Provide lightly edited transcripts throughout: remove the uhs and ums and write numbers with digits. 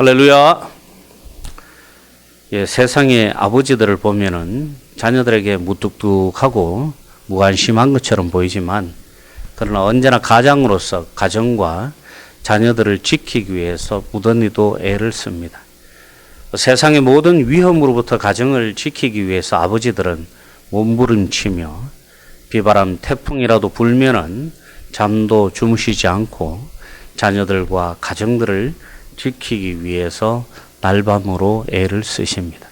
할렐루야. 세상의 아버지들을 보면은 자녀들에게 무뚝뚝하고 무관심한 것처럼 보이지만, 그러나 언제나 가장으로서 가정과 자녀들을 지키기 위해서 무던히도 애를 씁니다. 세상의 모든 위험으로부터 가정을 지키기 위해서 아버지들은 몸부림치며 비바람 태풍이라도 불면은 잠도 주무시지 않고 자녀들과 가정들을 지키기 위해서 날밤으로 애를 쓰십니다.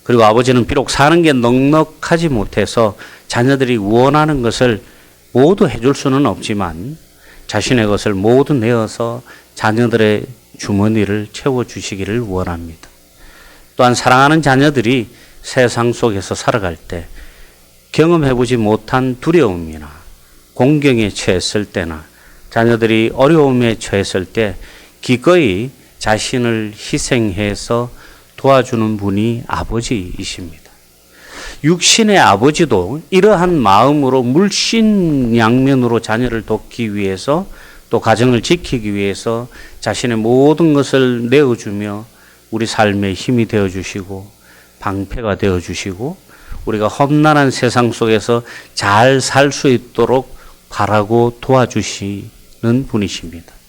그리고 아버지는 비록 사는 게 넉넉하지 못해서 자녀들이 원하는 것을 모두 해줄 수는 없지만 자신의 것을 모두 내어서 자녀들의 주머니를 채워주시기를 원합니다. 또한 사랑하는 자녀들이 세상 속에서 살아갈 때 경험해보지 못한 두려움이나 공경에 처했을 때나 자녀들이 어려움에 처했을 때 기꺼이 자신을 희생해서 도와주는 분이 아버지이십니다. 육신의 아버지도 이러한 마음으로 물신양면으로 자녀를 돕기 위해서 또 가정을 지키기 위해서 자신의 모든 것을 내어주며 우리 삶의 힘이 되어주시고 방패가 되어주시고 우리가 험난한 세상 속에서 잘 살 수 있도록 바라고 도와주시는 분이십니다.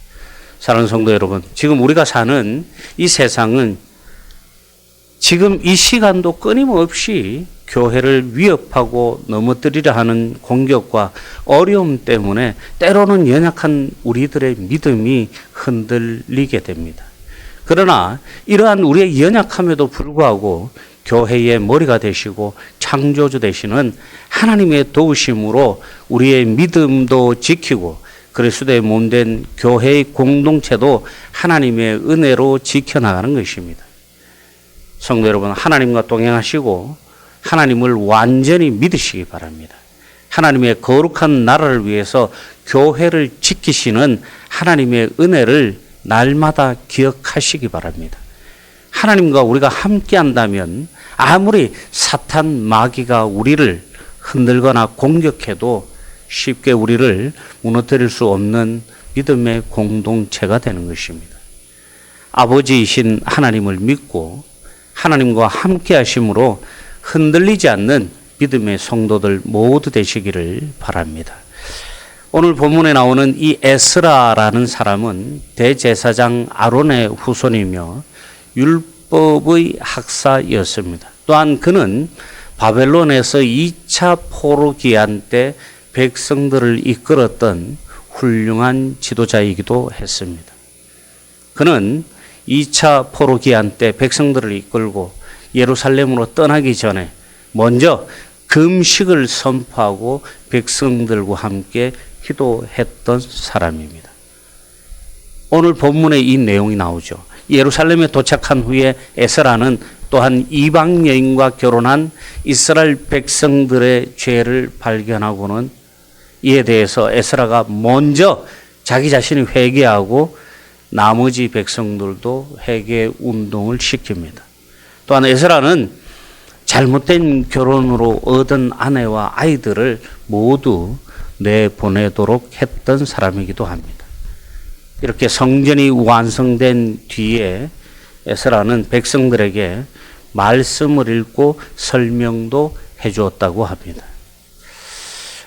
사랑하는 성도 여러분, 지금 우리가 사는 이 세상은 지금 이 시간도 끊임없이 교회를 위협하고 넘어뜨리려 하는 공격과 어려움 때문에 때로는 연약한 우리들의 믿음이 흔들리게 됩니다. 그러나 이러한 우리의 연약함에도 불구하고 교회의 머리가 되시고 창조주 되시는 하나님의 도우심으로 우리의 믿음도 지키고 그리스도의 몸된 교회의 공동체도 하나님의 은혜로 지켜나가는 것입니다. 성도 여러분, 하나님과 동행하시고 하나님을 완전히 믿으시기 바랍니다. 하나님의 거룩한 나라를 위해서 교회를 지키시는 하나님의 은혜를 날마다 기억하시기 바랍니다. 하나님과 우리가 함께 한다면 아무리 사탄 마귀가 우리를 흔들거나 공격해도 쉽게 우리를 무너뜨릴 수 없는 믿음의 공동체가 되는 것입니다. 아버지이신 하나님을 믿고 하나님과 함께 하심으로 흔들리지 않는 믿음의 성도들 모두 되시기를 바랍니다. 오늘 본문에 나오는 이 에스라라는 사람은 대제사장 아론의 후손이며 율법의 학사였습니다. 또한 그는 바벨론에서 2차 포로기한 때 백성들을 이끌었던 훌륭한 지도자이기도 했습니다. 그는 2차 포로기한 때 백성들을 이끌고 예루살렘으로 떠나기 전에 먼저 금식을 선포하고 백성들과 함께 기도했던 사람입니다. 오늘 본문에 이 내용이 나오죠. 예루살렘에 도착한 후에 에스라는 또한 이방 여인과 결혼한 이스라엘 백성들의 죄를 발견하고는 이에 대해서 에스라가 먼저 자기 자신이 회개하고 나머지 백성들도 회개 운동을 시킵니다. 또한 에스라는 잘못된 결혼으로 얻은 아내와 아이들을 모두 내보내도록 했던 사람이기도 합니다. 이렇게 성전이 완성된 뒤에 에스라는 백성들에게 말씀을 읽고 설명도 해주었다고 합니다.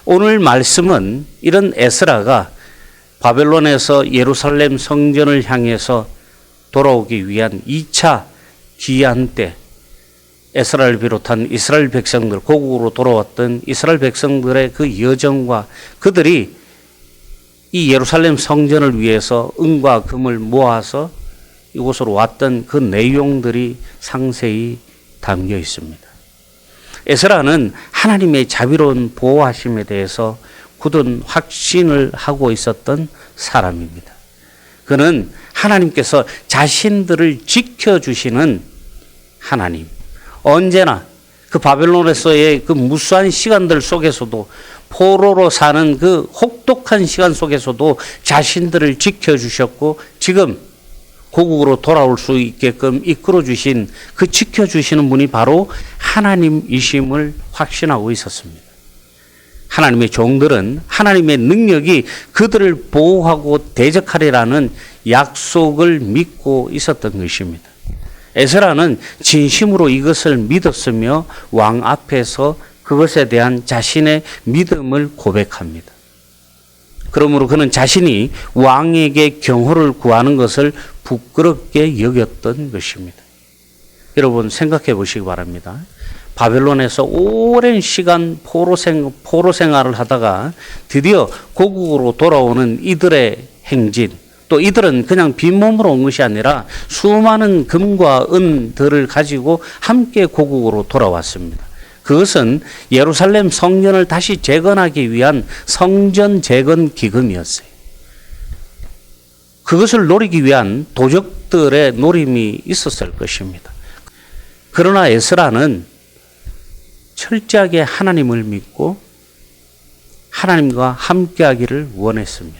오늘 말씀은 이런 에스라가 바벨론에서 예루살렘 성전을 향해서 돌아오기 위한 2차 귀환 때 에스라를 비롯한 이스라엘 백성들, 고국으로 돌아왔던 이스라엘 백성들의 그 여정과 그들이 이 예루살렘 성전을 위해서 은과 금을 모아서 이곳으로 왔던 그 내용들이 상세히 담겨 있습니다. 에스라는 하나님의 자비로운 보호하심에 대해서 굳은 확신을 하고 있었던 사람입니다. 그는 하나님께서 자신들을 지켜주시는 하나님, 언제나 그 바벨론에서의 그 무수한 시간들 속에서도 포로로 사는 그 혹독한 시간 속에서도 자신들을 지켜주셨고 지금 고국으로 돌아올 수 있게끔 이끌어 주신 그 지켜주시는 분이 바로 하나님이심을 확신하고 있었습니다. 하나님의 종들은 하나님의 능력이 그들을 보호하고 대적하리라는 약속을 믿고 있었던 것입니다. 에스라는 진심으로 이것을 믿었으며 왕 앞에서 그것에 대한 자신의 믿음을 고백합니다. 그러므로 그는 자신이 왕에게 경호를 구하는 것을 부끄럽게 여겼던 것입니다. 여러분 생각해 보시기 바랍니다. 바벨론에서 오랜 시간 포로 생활을 하다가 드디어 고국으로 돌아오는 이들의 행진, 또 이들은 그냥 빈몸으로 온 것이 아니라 수많은 금과 은들을 가지고 함께 고국으로 돌아왔습니다. 그것은 예루살렘 성전을 다시 재건하기 위한 성전 재건 기금이었어요. 그것을 노리기 위한 도적들의 노림이 있었을 것입니다. 그러나 에스라는 철저하게 하나님을 믿고 하나님과 함께하기를 원했습니다.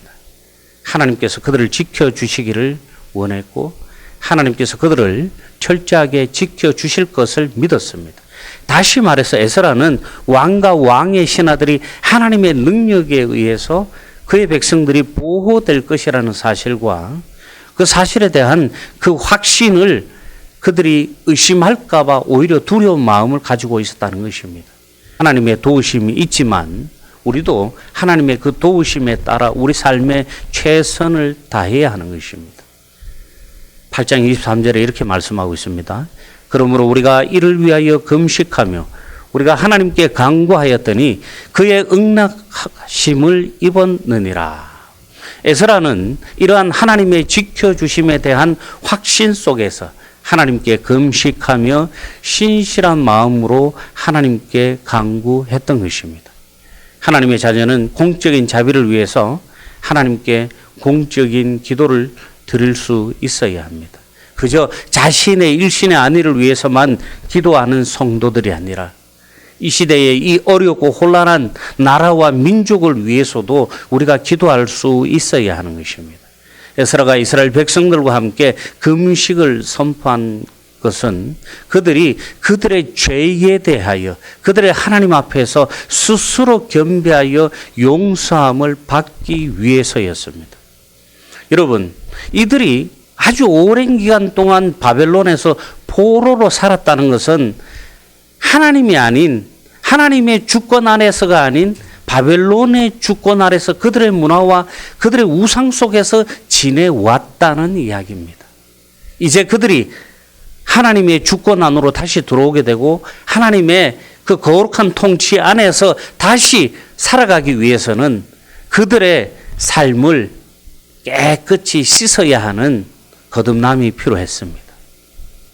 하나님께서 그들을 지켜주시기를 원했고 하나님께서 그들을 철저하게 지켜주실 것을 믿었습니다. 다시 말해서 에스라는 왕과 왕의 신하들이 하나님의 능력에 의해서 그의 백성들이 보호될 것이라는 사실과 그 사실에 대한 그 확신을 그들이 의심할까 봐 오히려 두려운 마음을 가지고 있었다는 것입니다. 하나님의 도우심이 있지만 우리도 하나님의 그 도우심에 따라 우리 삶에 최선을 다해야 하는 것입니다. 8장 23절에 이렇게 말씀하고 있습니다. 그러므로 우리가 이를 위하여 금식하며 우리가 하나님께 간구하였더니 그의 응낙하심을 입었느니라. 에스라는 이러한 하나님의 지켜주심에 대한 확신 속에서 하나님께 금식하며 신실한 마음으로 하나님께 간구했던 것입니다. 하나님의 자녀는 공적인 자비를 위해서 하나님께 공적인 기도를 드릴 수 있어야 합니다. 그저 자신의 일신의 안위를 위해서만 기도하는 성도들이 아니라 이 시대의 이 어렵고 혼란한 나라와 민족을 위해서도 우리가 기도할 수 있어야 하는 것입니다. 에스라가 이스라엘 백성들과 함께 금식을 선포한 것은 그들이 그들의 죄에 대하여 그들의 하나님 앞에서 스스로 겸비하여 용서함을 받기 위해서였습니다. 여러분, 이들이 아주 오랜 기간 동안 바벨론에서 포로로 살았다는 것은 하나님이 아닌 하나님의 주권 안에서가 아닌 바벨론의 주권 아래서 그들의 문화와 그들의 우상 속에서 지내왔다는 이야기입니다. 이제 그들이 하나님의 주권 안으로 다시 들어오게 되고 하나님의 그 거룩한 통치 안에서 다시 살아가기 위해서는 그들의 삶을 깨끗이 씻어야 하는 거듭남이 필요했습니다.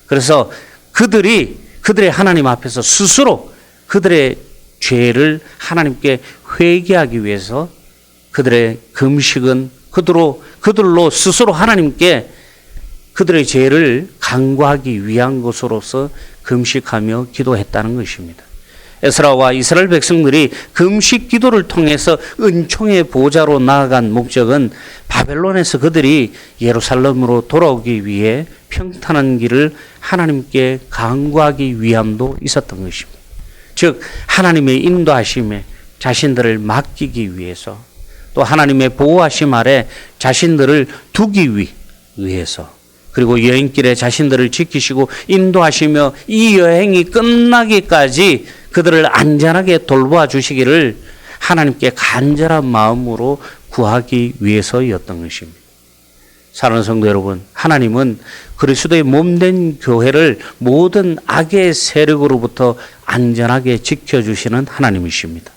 그래서 그들이 그들의 하나님 앞에서 스스로 그들의 죄를 하나님께 회개하기 위해서 그들의 금식은 그들로 스스로 하나님께 그들의 죄를 간구하기 위한 것으로서 금식하며 기도했다는 것입니다. 에스라와 이스라엘 백성들이 금식 기도를 통해서 은총의 보좌로 나아간 목적은 바벨론에서 그들이 예루살렘으로 돌아오기 위해 평탄한 길을 하나님께 간구하기 위함도 있었던 것입니다. 즉 하나님의 인도하심에 자신들을 맡기기 위해서 또 하나님의 보호하심 아래 자신들을 두기 위해서 그리고 여행길에 자신들을 지키시고 인도하시며 이 여행이 끝나기까지 그들을 안전하게 돌보아 주시기를 하나님께 간절한 마음으로 구하기 위해서였던 것입니다. 사랑하는 성도 여러분, 하나님은 그리스도의 몸된 교회를 모든 악의 세력으로부터 안전하게 지켜주시는 하나님이십니다.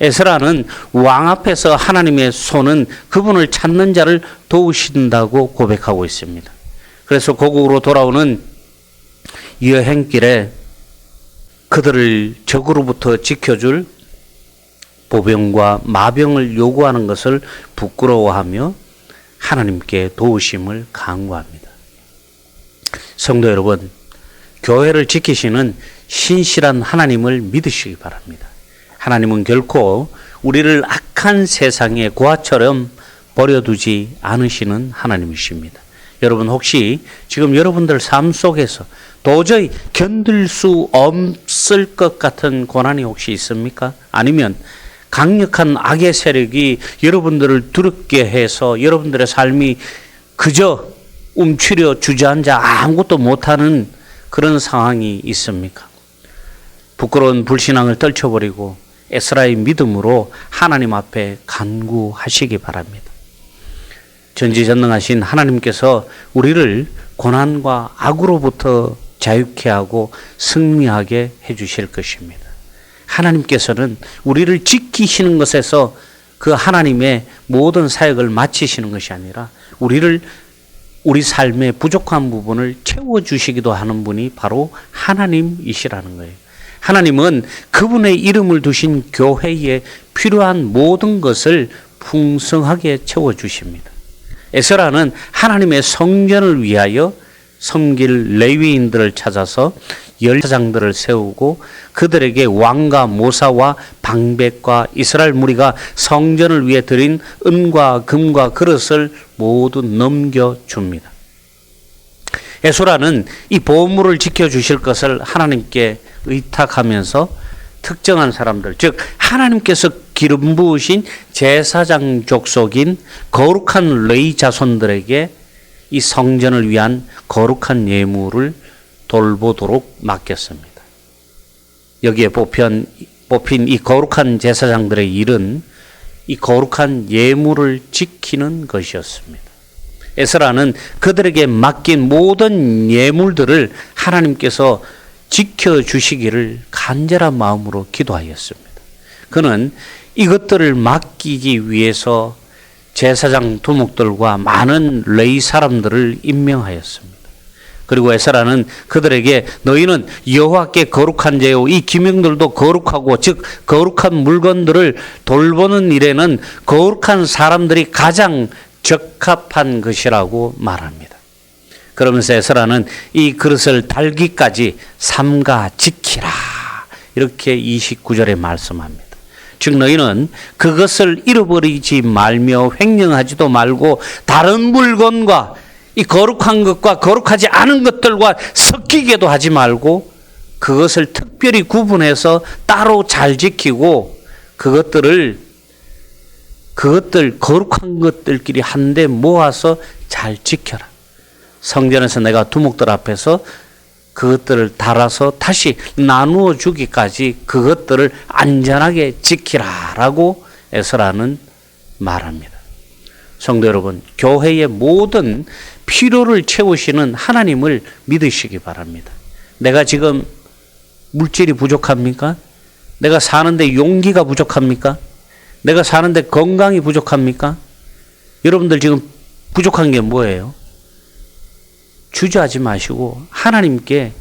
에스라는 왕 앞에서 하나님의 손은 그분을 찾는 자를 도우신다고 고백하고 있습니다. 그래서 고국으로 돌아오는 여행길에 그들을 적으로부터 지켜줄 보병과 마병을 요구하는 것을 부끄러워하며 하나님께 도우심을 간구합니다. 성도 여러분, 교회를 지키시는 신실한 하나님을 믿으시기 바랍니다. 하나님은 결코 우리를 악한 세상의 고아처럼 버려두지 않으시는 하나님이십니다. 여러분 혹시 지금 여러분들 삶 속에서 도저히 견딜 수 없을 것 같은 고난이 혹시 있습니까? 아니면 강력한 악의 세력이 여러분들을 두렵게 해서 여러분들의 삶이 그저 움츠려 주저앉아 아무것도 못하는 그런 상황이 있습니까? 부끄러운 불신앙을 떨쳐버리고 에스라의 믿음으로 하나님 앞에 간구하시기 바랍니다. 전지전능하신 하나님께서 우리를 고난과 악으로부터 자유케 하고 승리하게 해주실 것입니다. 하나님께서는 우리를 지키시는 것에서 그 하나님의 모든 사역을 마치시는 것이 아니라 우리 삶의 부족한 부분을 채워주시기도 하는 분이 바로 하나님이시라는 거예요. 하나님은 그분의 이름을 두신 교회에 필요한 모든 것을 풍성하게 채워주십니다. 에스라는 하나님의 성전을 위하여 섬길 레위인들을 찾아서 열사장들을 세우고 그들에게 왕과 모사와 방백과 이스라엘 무리가 성전을 위해 드린 은과 금과 그릇을 모두 넘겨줍니다. 에스라는 이 보물을 지켜주실 것을 하나님께 의탁하면서 특정한 사람들, 즉 하나님께서 기름 부으신 제사장 족속인 거룩한 레위 자손들에게 이 성전을 위한 거룩한 예물을 돌보도록 맡겼습니다. 여기에 뽑힌 이 거룩한 제사장들의 일은 이 거룩한 예물을 지키는 것이었습니다. 에스라는 그들에게 맡긴 모든 예물들을 하나님께서 지켜주시기를 간절한 마음으로 기도하였습니다. 그는 이것들을 맡기기 위해서 제사장 두목들과 많은 레위 사람들을 임명하였습니다. 그리고 에스라는 그들에게 너희는 여호와께 거룩한 제요 이 기명들도 거룩하고 즉 거룩한 물건들을 돌보는 일에는 거룩한 사람들이 가장 적합한 것이라고 말합니다. 그러면서 에스라는 이 그릇을 달기까지 삼가 지키라 이렇게 29절에 말씀합니다. 즉 너희는 그것을 잃어버리지 말며 횡령하지도 말고 다른 물건과 이 거룩한 것과 거룩하지 않은 것들과 섞이게도 하지 말고 그것을 특별히 구분해서 따로 잘 지키고 그것들 거룩한 것들끼리 한데 모아서 잘 지켜라. 성전에서 내가 두목들 앞에서 그것들을 달아서 다시 나누어 주기까지 그것들을 안전하게 지키라라고 에스라는 말합니다. 성도 여러분, 교회의 모든 필요를 채우시는 하나님을 믿으시기 바랍니다. 내가 지금 물질이 부족합니까? 내가 사는데 용기가 부족합니까? 내가 사는데 건강이 부족합니까? 여러분들 지금 부족한 게 뭐예요? 주저하지 마시고 하나님께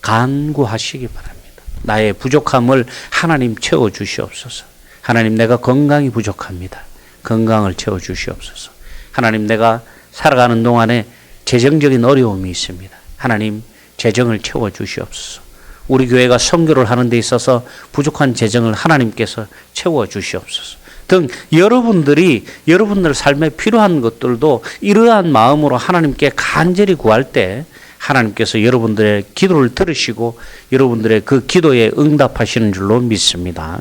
간구하시기 바랍니다. 나의 부족함을 하나님 채워주시옵소서. 하나님 내가 건강이 부족합니다. 건강을 채워주시옵소서. 하나님 내가 살아가는 동안에 재정적인 어려움이 있습니다. 하나님 재정을 채워주시옵소서. 우리 교회가 선교를 하는 데 있어서 부족한 재정을 하나님께서 채워주시옵소서. 등 여러분들 삶에 필요한 것들도 이러한 마음으로 하나님께 간절히 구할 때 하나님께서 여러분들의 기도를 들으시고 여러분들의 그 기도에 응답하시는 줄로 믿습니다.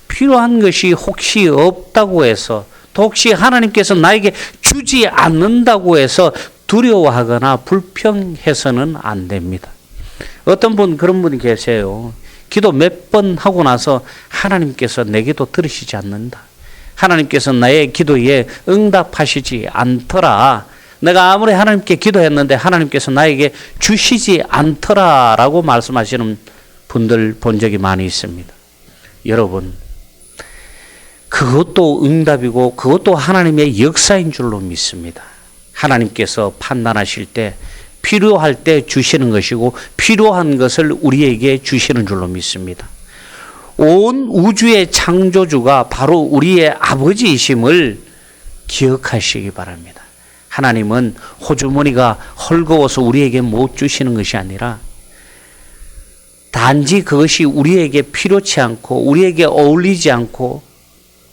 필요한 것이 혹시 없다고 해서 또 혹시 하나님께서 나에게 주지 않는다고 해서 두려워하거나 불평해서는 안 됩니다. 어떤 분 그런 분이 계세요. 기도 몇 번 하고 나서 하나님께서 내 기도 들으시지 않는다. 하나님께서 나의 기도에 응답하시지 않더라. 내가 아무리 하나님께 기도했는데 하나님께서 나에게 주시지 않더라라고 말씀하시는 분들 본 적이 많이 있습니다. 여러분, 그것도 응답이고 그것도 하나님의 역사인 줄로 믿습니다. 하나님께서 판단하실 때 필요할 때 주시는 것이고 필요한 것을 우리에게 주시는 줄로 믿습니다. 온 우주의 창조주가 바로 우리의 아버지이심을 기억하시기 바랍니다. 하나님은 호주머니가 헐거워서 우리에게 못 주시는 것이 아니라 단지 그것이 우리에게 필요치 않고 우리에게 어울리지 않고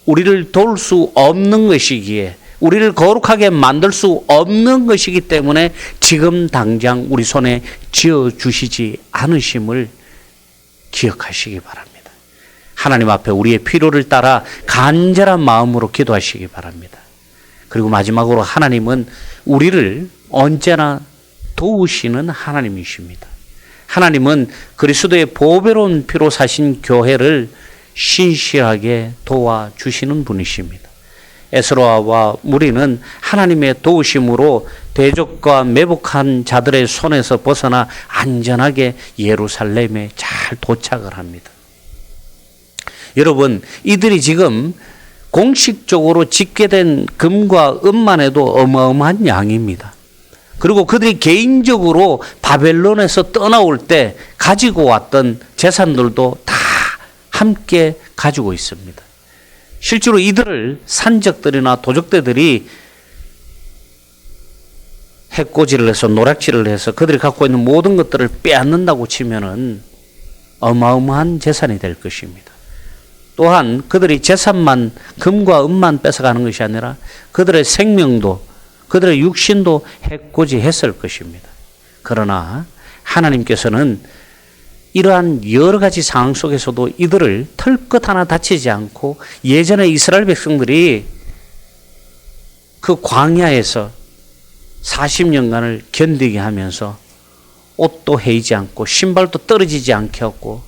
우리를 도울 수 없는 것이기에 우리를 거룩하게 만들 수 없는 것이기 때문에 지금 당장 우리 손에 쥐어주시지 않으심을 기억하시기 바랍니다. 하나님 앞에 우리의 필요를 따라 간절한 마음으로 기도하시기 바랍니다. 그리고 마지막으로 하나님은 우리를 언제나 도우시는 하나님이십니다. 하나님은 그리스도의 보배로운 피로 사신 교회를 신실하게 도와주시는 분이십니다. 에스라와 무리는 하나님의 도우심으로 대적과 매복한 자들의 손에서 벗어나 안전하게 예루살렘에 잘 도착을 합니다. 여러분, 이들이 지금 공식적으로 집계된 금과 은만 해도 어마어마한 양입니다. 그리고 그들이 개인적으로 바벨론에서 떠나올 때 가지고 왔던 재산들도 다 함께 가지고 있습니다. 실제로 이들을 산적들이나 도적대들이 해코지를 해서 노략질을 해서 그들이 갖고 있는 모든 것들을 빼앗는다고 치면은 어마어마한 재산이 될 것입니다. 또한 그들이 재산만, 금과 은만 뺏어가는 것이 아니라 그들의 생명도, 그들의 육신도 해코지했을 것입니다. 그러나 하나님께서는 이러한 여러 가지 상황 속에서도 이들을 털끝 하나 다치지 않고, 예전에 이스라엘 백성들이 그 광야에서 40년간을 견디게 하면서 옷도 헤이지 않고 신발도 떨어지지 않게 하고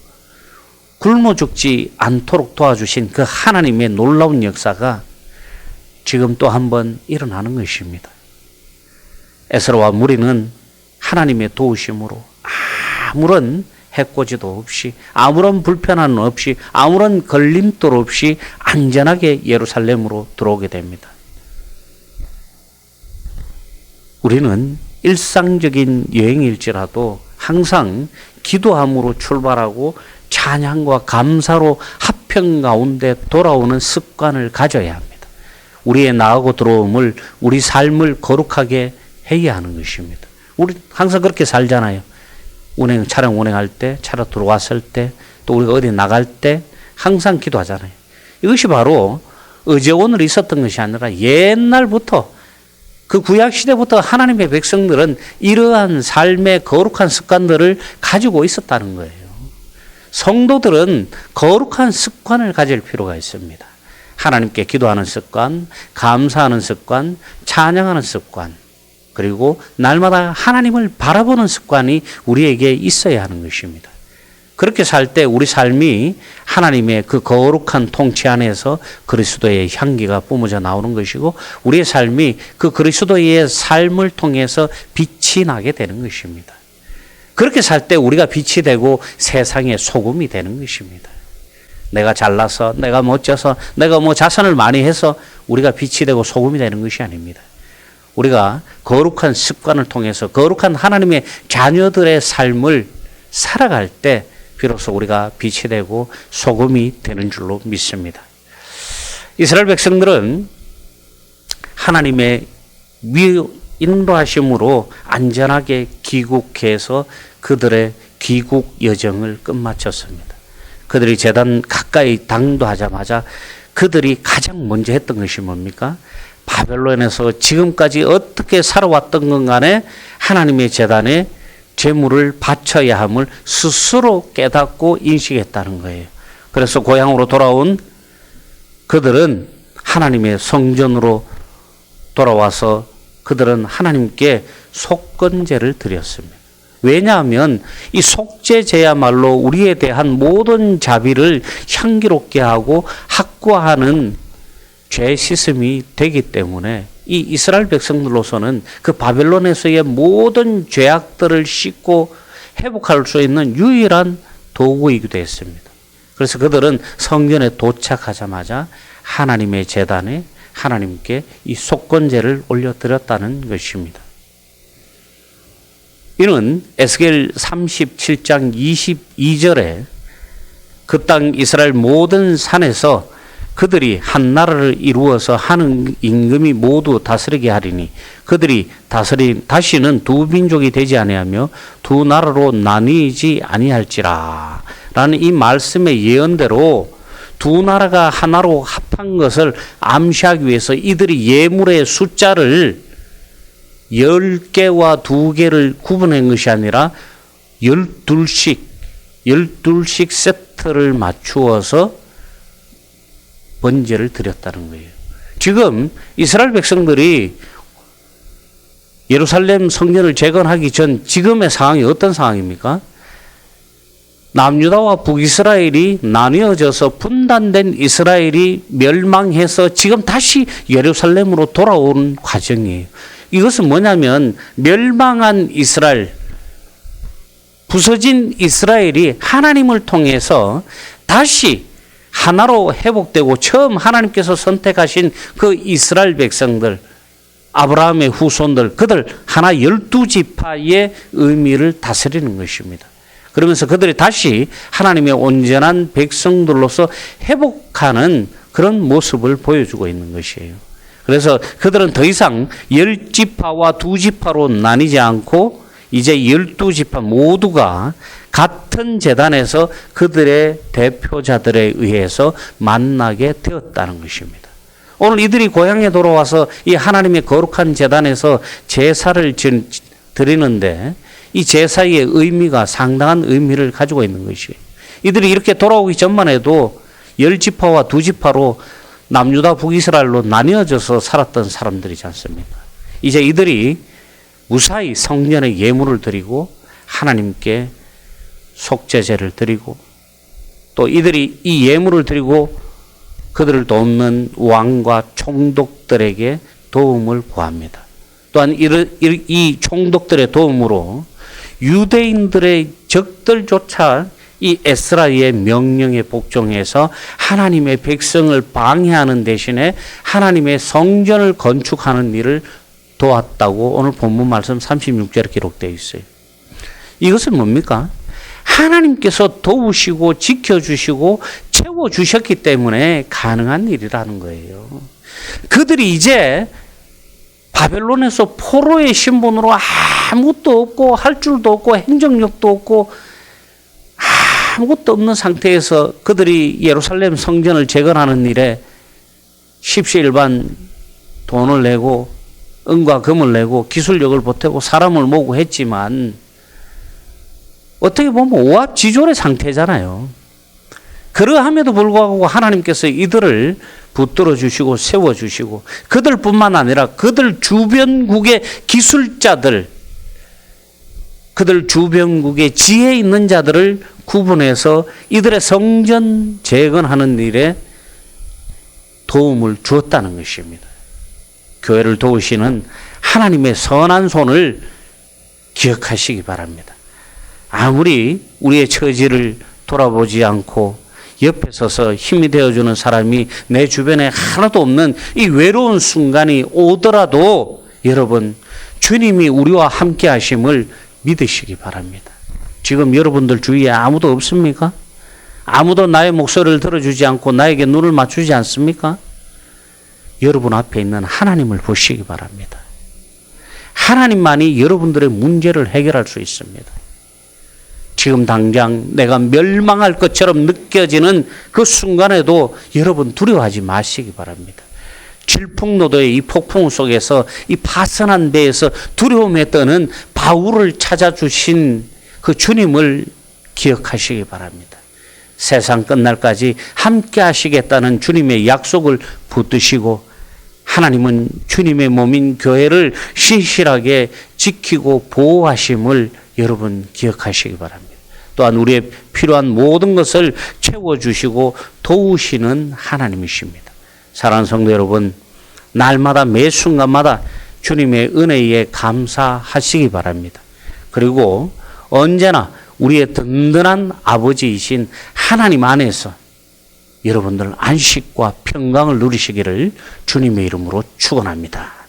굶어 죽지 않도록 도와주신 그 하나님의 놀라운 역사가 지금 또 한 번 일어나는 것입니다. 에스라와 무리는 하나님의 도우심으로 아무런 해코지도 없이, 아무런 불편함 없이, 아무런 걸림돌 없이 안전하게 예루살렘으로 들어오게 됩니다. 우리는 일상적인 여행일지라도 항상 기도함으로 출발하고 찬양과 감사로 하평 가운데 돌아오는 습관을 가져야 합니다. 우리의 나가고 들어옴을, 우리 삶을 거룩하게 해야 하는 것입니다. 우리 항상 그렇게 살잖아요. 차량 운행할 때, 차로 들어왔을 때, 또 우리가 어디 나갈 때 항상 기도하잖아요. 이것이 바로 어제 오늘 있었던 것이 아니라 옛날부터, 그 구약시대부터 하나님의 백성들은 이러한 삶의 거룩한 습관들을 가지고 있었다는 거예요. 성도들은 거룩한 습관을 가질 필요가 있습니다. 하나님께 기도하는 습관, 감사하는 습관, 찬양하는 습관, 그리고 날마다 하나님을 바라보는 습관이 우리에게 있어야 하는 것입니다. 그렇게 살 때 우리 삶이 하나님의 그 거룩한 통치 안에서 그리스도의 향기가 뿜어져 나오는 것이고, 우리의 삶이 그 그리스도의 삶을 통해서 빛이 나게 되는 것입니다. 그렇게 살 때 우리가 빛이 되고 세상의 소금이 되는 것입니다. 내가 잘나서, 내가 멋져서, 내가 자산을 많이 해서 우리가 빛이 되고 소금이 되는 것이 아닙니다. 우리가 거룩한 습관을 통해서 거룩한 하나님의 자녀들의 삶을 살아갈 때 비로소 우리가 빛이 되고 소금이 되는 줄로 믿습니다. 이스라엘 백성들은 하나님의 인도하심으로 안전하게 귀국해서 그들의 귀국 여정을 끝마쳤습니다. 그들이 제단 가까이 당도하자마자 그들이 가장 먼저 했던 것이 뭡니까? 바벨론에서 지금까지 어떻게 살아왔던 건 간에 하나님의 제단에 제물을 바쳐야 함을 스스로 깨닫고 인식했다는 거예요. 그래서 고향으로 돌아온 그들은 하나님의 성전으로 돌아와서 그들은 하나님께 속건제를 드렸습니다. 왜냐하면 이 속죄제야말로 우리에 대한 모든 자비를 향기롭게 하고 확고하는 죄 씻음이 되기 때문에 이 이스라엘 백성들로서는 그 바벨론에서의 모든 죄악들을 씻고 회복할 수 있는 유일한 도구이기도 했습니다. 그래서 그들은 성전에 도착하자마자 하나님의 제단에 하나님께 이 속건제를 올려드렸다는 것입니다. 이는 에스겔 37장 22절에 그 땅 이스라엘 모든 산에서 그들이 한 나라를 이루어서 한 임금이 모두 다스리게 하리니 그들이 다시는 두 민족이 되지 아니하며 두 나라로 나뉘지 아니할지라 라는 이 말씀의 예언대로 두 나라가 하나로 합한 것을 암시하기 위해서 이들이 예물의 숫자를 10개와 2개를 구분한 것이 아니라 12씩 세트를 맞추어서 번제를 드렸다는 거예요. 지금 이스라엘 백성들이 예루살렘 성전을 재건하기 전 지금의 상황이 어떤 상황입니까? 남유다와 북이스라엘이 나뉘어져서 분단된 이스라엘이 멸망해서 지금 다시 예루살렘으로 돌아오는 과정이에요. 이것은 뭐냐면 멸망한 이스라엘, 부서진 이스라엘이 하나님을 통해서 다시 하나로 회복되고 처음 하나님께서 선택하신 그 이스라엘 백성들, 아브라함의 후손들, 그들 하나 12지파의 의미를 다스리는 것입니다. 그러면서 그들이 다시 하나님의 온전한 백성들로서 회복하는 그런 모습을 보여주고 있는 것이에요. 그래서 그들은 더 이상 10지파와 2지파로 나뉘지 않고 이제 12지파 모두가 같은 제단에서 그들의 대표자들에 의해서 만나게 되었다는 것입니다. 오늘 이들이 고향에 돌아와서 이 하나님의 거룩한 제단에서 제사를 드리는데 이 제사의 의미가 상당한 의미를 가지고 있는 것이에요. 이들이 이렇게 돌아오기 전만 해도 10지파와 2지파로 남유다 북이스라엘로 나뉘어져서 살았던 사람들이지 않습니까? 이제 이들이 무사히 성전에 예물을 드리고 하나님께 속죄제를 드리고 또 이들이 이 예물을 드리고 그들을 돕는 왕과 총독들에게 도움을 구합니다. 또한 이 총독들의 도움으로 유대인들의 적들조차 이 에스라의 명령에 복종해서 하나님의 백성을 방해하는 대신에 하나님의 성전을 건축하는 일을 도왔다고 오늘 본문 말씀 36절에 기록되어 있어요. 이것은 뭡니까? 하나님께서 도우시고 지켜주시고 채워주셨기 때문에 가능한 일이라는 거예요. 그들이 이제 바벨론에서 포로의 신분으로 아무것도 없고 할 줄도 없고 행정력도 없고 아무것도 없는 상태에서 그들이 예루살렘 성전을 재건하는 일에 십시일반 돈을 내고 은과 금을 내고 기술력을 보태고 사람을 모으고 했지만 어떻게 보면 오합지졸의 상태잖아요. 그러함에도 불구하고 하나님께서 이들을 붙들어 주시고 세워 주시고 그들뿐만 아니라 그들 주변국의 기술자들, 그들 주변국의 지혜 있는 자들을 구분해서 이들의 성전 재건하는 일에 도움을 주었다는 것입니다. 교회를 도우시는 하나님의 선한 손을 기억하시기 바랍니다. 아무리 우리의 처지를 돌아보지 않고 옆에 서서 힘이 되어주는 사람이 내 주변에 하나도 없는 이 외로운 순간이 오더라도 여러분 주님이 우리와 함께 하심을 믿으시기 바랍니다. 지금 여러분들 주위에 아무도 없습니까? 아무도 나의 목소리를 들어주지 않고 나에게 눈을 맞추지 않습니까? 여러분 앞에 있는 하나님을 보시기 바랍니다. 하나님만이 여러분들의 문제를 해결할 수 있습니다. 지금 당장 내가 멸망할 것처럼 느껴지는 그 순간에도 여러분 두려워하지 마시기 바랍니다. 질풍노도의 이 폭풍 속에서 이 파선한 배에서 두려움에 떠는 바울을 찾아주신 그 주님을 기억하시기 바랍니다. 세상 끝날까지 함께 하시겠다는 주님의 약속을 붙드시고 하나님은 주님의 몸인 교회를 신실하게 지키고 보호하심을 여러분 기억하시기 바랍니다. 또한 우리의 필요한 모든 것을 채워주시고 도우시는 하나님이십니다. 사랑하는 성도 여러분, 날마다 매 순간마다 주님의 은혜에 감사하시기 바랍니다. 그리고 언제나 우리의 든든한 아버지이신 하나님 안에서 여러분들 안식과 평강을 누리시기를 주님의 이름으로 축원합니다.